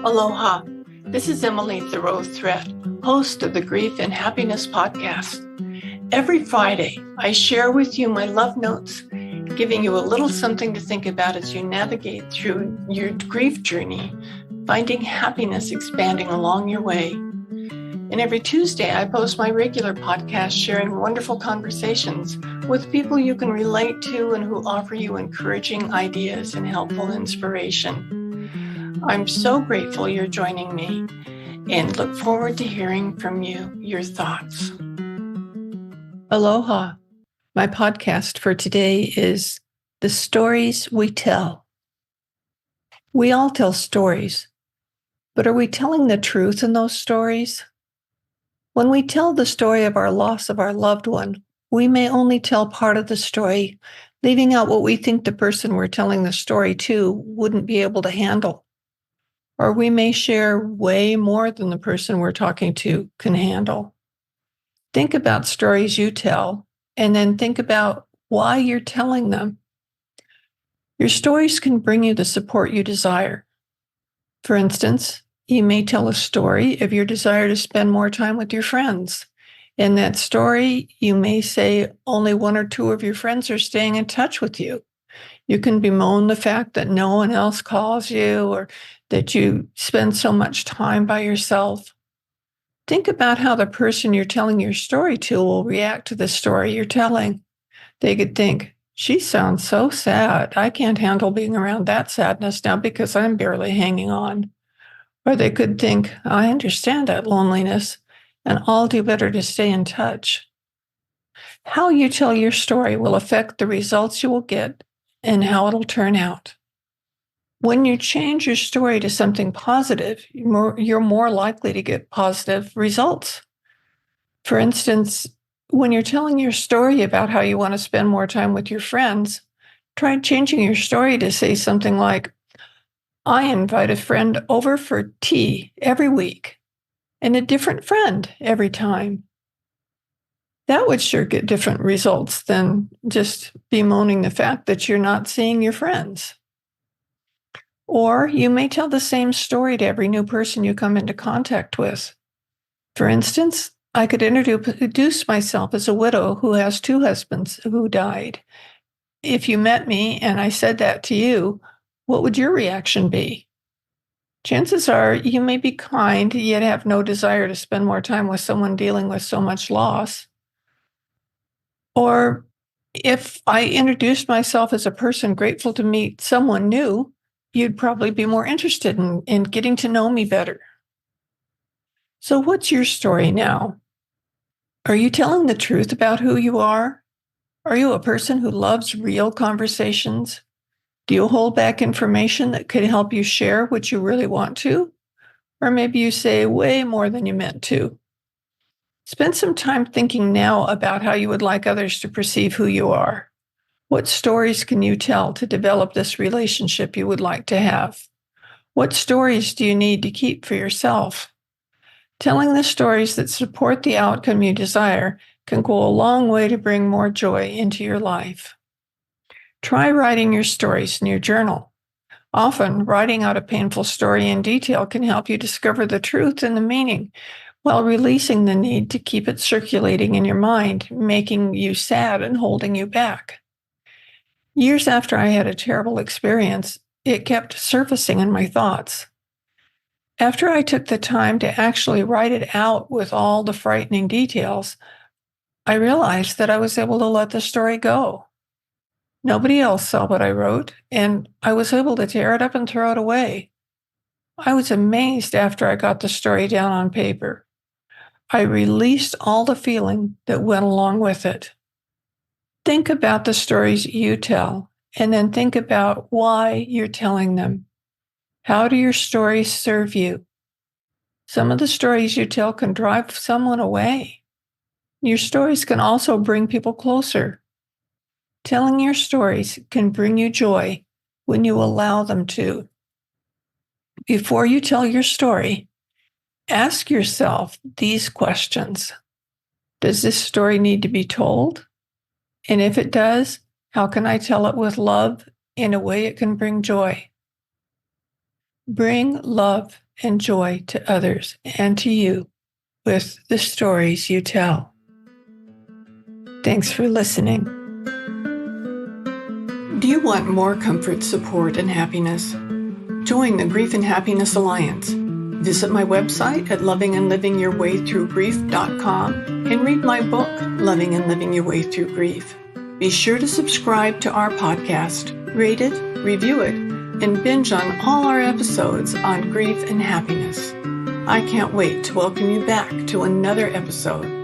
Aloha. This is Emily Thoreau Threat, host of the Grief and Happiness podcast. Every Friday, I share with you my love notes, giving you a little something to think about as you navigate through your grief journey, finding happiness expanding along your way. And every Tuesday, I post my regular podcast sharing wonderful conversations with people you can relate to and who offer you encouraging ideas and helpful inspiration. I'm so grateful you're joining me and look forward to hearing from you, your thoughts. Aloha. My podcast for today is The Stories We Tell. We all tell stories, but are we telling the truth in those stories? When we tell the story of our loss of our loved one, we may only tell part of the story, leaving out what we think the person we're telling the story to wouldn't be able to handle. Or we may share way more than the person we're talking to can handle. Think about stories you tell, and then think about why you're telling them. Your stories can bring you the support you desire. For instance, you may tell a story of your desire to spend more time with your friends. In that story, you may say only one or two of your friends are staying in touch with you. You can bemoan the fact that no one else calls you or that you spend so much time by yourself. Think about how the person you're telling your story to will react to the story you're telling. They could think, she sounds so sad. I can't handle being around that sadness now because I'm barely hanging on. Or they could think, I understand that loneliness, and I'll do better to stay in touch. How you tell your story will affect the results you will get and how it'll turn out. When you change your story to something positive, you're more likely to get positive results. For instance, when you're telling your story about how you want to spend more time with your friends, try changing your story to say something like, I invite a friend over for tea every week and a different friend every time. That would sure get different results than just bemoaning the fact that you're not seeing your friends. Or you may tell the same story to every new person you come into contact with. For instance, I could introduce myself as a widow who has two husbands who died. If you met me and I said that to you, what would your reaction be? Chances are you may be kind, yet have no desire to spend more time with someone dealing with so much loss. Or if I introduced myself as a person grateful to meet someone new, you'd probably be more interested in getting to know me better. So what's your story now? Are you telling the truth about who you are? Are you a person who loves real conversations? Do you hold back information that could help you share what you really want to? Or maybe you say way more than you meant to. Spend some time thinking now about how you would like others to perceive who you are. What stories can you tell to develop this relationship you would like to have? What stories do you need to keep for yourself? Telling the stories that support the outcome you desire can go a long way to bring more joy into your life. Try writing your stories in your journal. Often, writing out a painful story in detail can help you discover the truth and the meaning, while releasing the need to keep it circulating in your mind, making you sad and holding you back. Years after I had a terrible experience, it kept surfacing in my thoughts. After I took the time to actually write it out with all the frightening details, I realized that I was able to let the story go. Nobody else saw what I wrote, and I was able to tear it up and throw it away. I was amazed after I got the story down on paper. I released all the feeling that went along with it. Think about the stories you tell, and then think about why you're telling them. How do your stories serve you? Some of the stories you tell can drive someone away. Your stories can also bring people closer. Telling your stories can bring you joy when you allow them to. Before you tell your story, ask yourself these questions. Does this story need to be told? And if it does, how can I tell it with love in a way it can bring joy? Bring love and joy to others and to you with the stories you tell. Thanks for listening. Do you want more comfort, support, and happiness? Join the Grief and Happiness Alliance. Visit my website at lovingandlivingyourwaythroughgrief.com and read my book, Loving and Living Your Way Through Grief. Be sure to subscribe to our podcast, rate it, review it, and binge on all our episodes on grief and happiness. I can't wait to welcome you back to another episode